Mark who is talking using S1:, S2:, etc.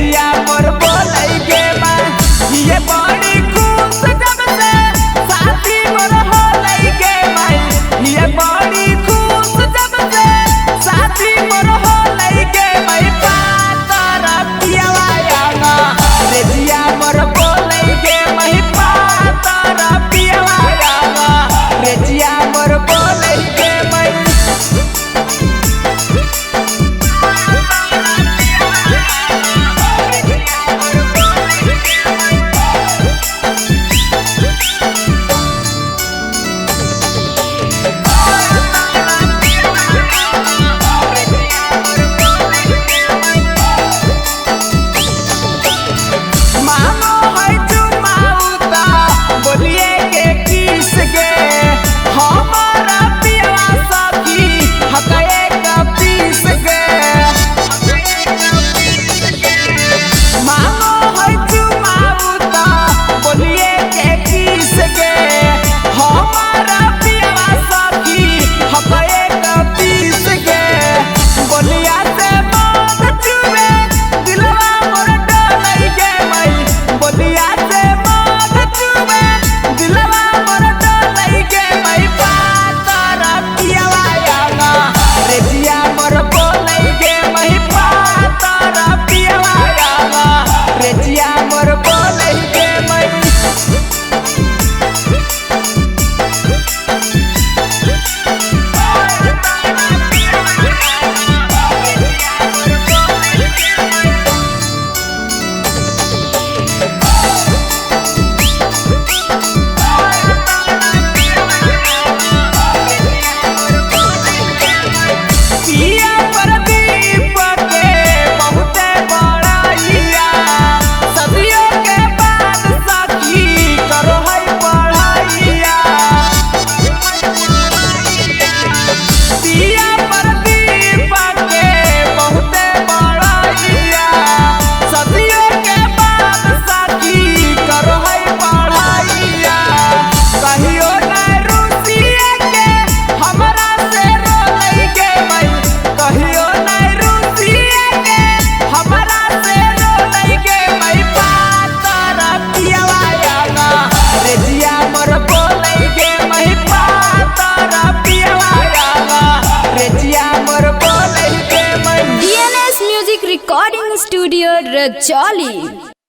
S1: जिया मोर बोलै गे माई ये बड़ी खुश जब से साथी मोर होलै गे माई ये बड़ी खुश जब से साथी मोर होलै गे माई पातर पियावा आगा रे जिया मोर बोलै गे माई पातर पियावा आगा रे जिया मोर बोलै गे माई
S2: recording studio Rajoli।